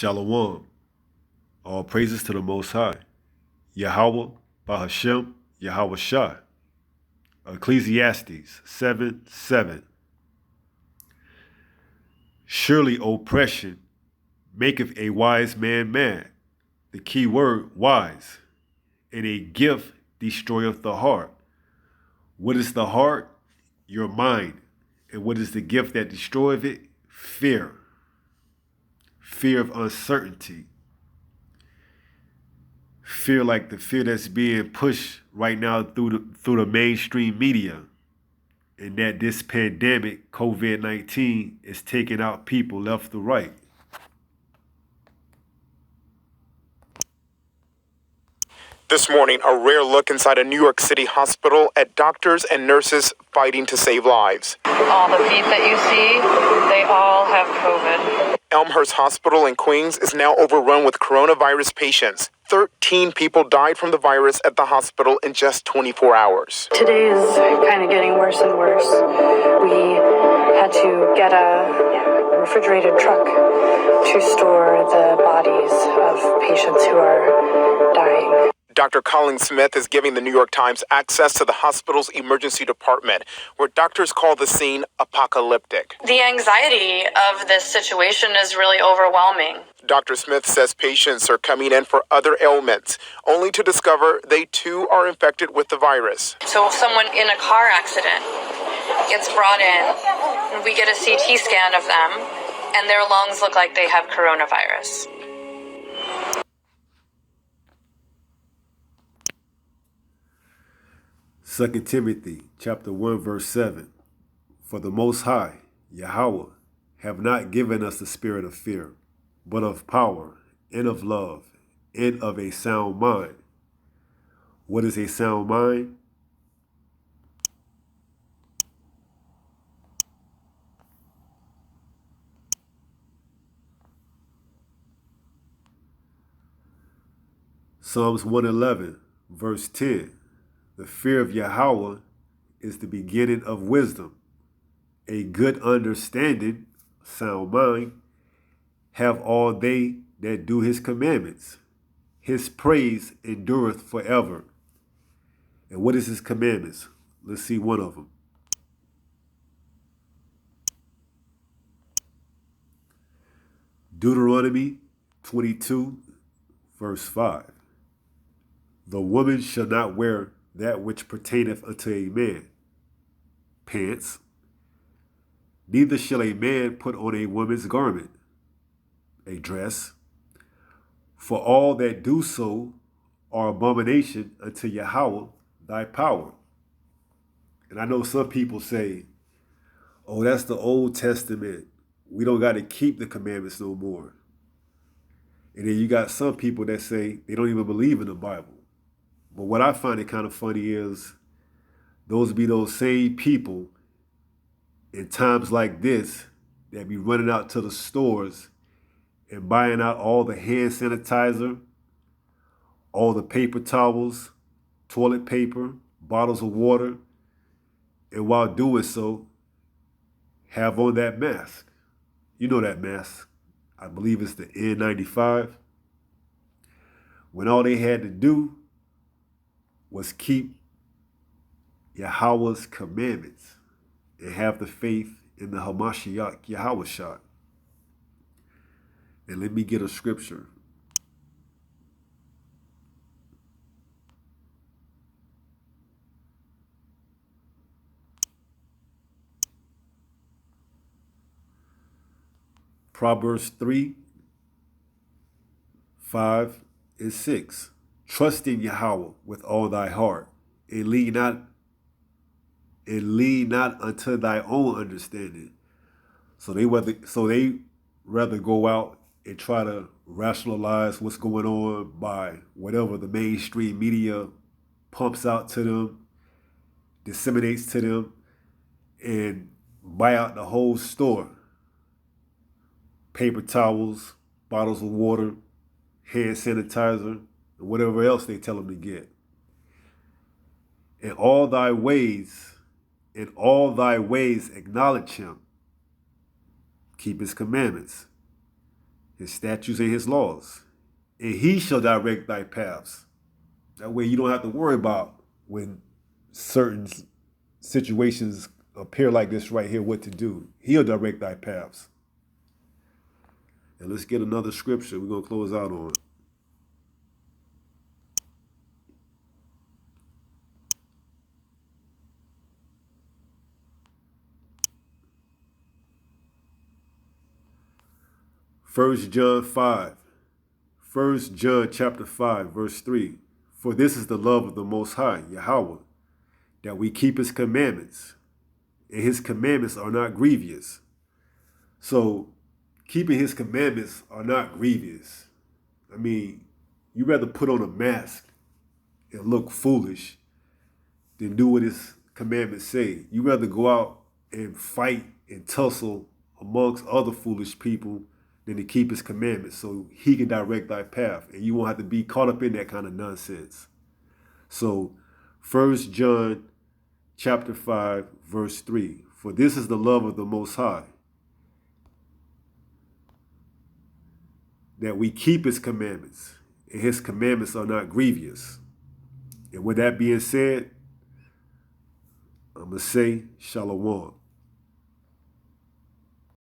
Shalom. All praises to the Most High. Yahweh, Bahashem, Yahweh Shah. Ecclesiastes 7:7. Surely oppression maketh a wise man mad. The key word, wise. And a gift destroyeth the heart. What is the heart? Your mind. And what is the gift that destroyeth it? Fear. Fear of uncertainty. Fear like the fear that's being pushed right now through the mainstream media, and that this pandemic, COVID-19, is taking out people left to right. This morning, a rare look inside a New York City hospital at doctors and nurses fighting to save lives. All the feet that you see, they all have COVID. Elmhurst Hospital in Queens is now overrun with coronavirus patients. 13 people died from the virus at the hospital in just 24 hours. Today is kind of getting worse and worse. We had to get a refrigerated truck to store the bodies of patients who are dying. Dr. Colin Smith is giving the New York Times access to the hospital's emergency department, where doctors call the scene apocalyptic. The anxiety of this situation is really overwhelming. Dr. Smith says patients are coming in for other ailments, only to discover they too are infected with the virus. So if someone in a car accident gets brought in, and we get a CT scan of them, and their lungs look like they have coronavirus. Second Timothy chapter 1 verse 7. For the Most High, Yahweh, have not given us the spirit of fear, but of power, and of love, and of a sound mind. What is a sound mind? Psalms 111 verse 10. The fear of Yahweh is the beginning of wisdom. A good understanding, sound mind, have all they that do his commandments. His praise endureth forever. And what is his commandments? Let's see one of them. Deuteronomy 22 verse 5. The woman shall not wear that which pertaineth unto a man, pants, neither shall a man put on a woman's garment, a dress, for all that do so are abomination unto Yahweh thy power. And I know some people say, oh, that's the Old Testament. We don't got to keep the commandments no more. And then you got some people that say they don't even believe in the Bible. But what I find it kind of funny is those be those same people in times like this that be running out to the stores and buying out all the hand sanitizer, all the paper towels, toilet paper, bottles of water, and while doing so, have on that mask. You know that mask. I believe it's the N95. When all they had to do was keep Yahweh's commandments and have the faith in the Hamashiach Yahweh Shah. And let me get a scripture. Proverbs 3, 5, and 6. Trust in Yahweh with all thy heart, and lean not unto thy own understanding. So they rather go out and try to rationalize what's going on by whatever the mainstream media pumps out to them, disseminates to them, and buy out the whole store. Paper towels, bottles of water, hand sanitizer, and whatever else they tell them to get. In all thy ways acknowledge him. Keep his commandments. his statutes and his laws, and he shall direct thy paths. That way you don't have to worry about when certain situations appear like this right here, what to do. He'll direct thy paths. And let's get another scripture we're going to close out on. First John chapter 5, verse 3. For this is the love of the Most High, Yahweh, that we keep his commandments, and his commandments are not grievous. So keeping his commandments are not grievous. I mean, you rather put on a mask and look foolish than do what his commandments say. You rather go out and fight and tussle amongst other foolish people than to keep his commandments so he can direct thy path and you won't have to be caught up in that kind of nonsense. So 1 John chapter 5, verse 3. For this is the love of the Most High, that we keep his commandments, and his commandments are not grievous. And with that being said, I'm going to say Shalom.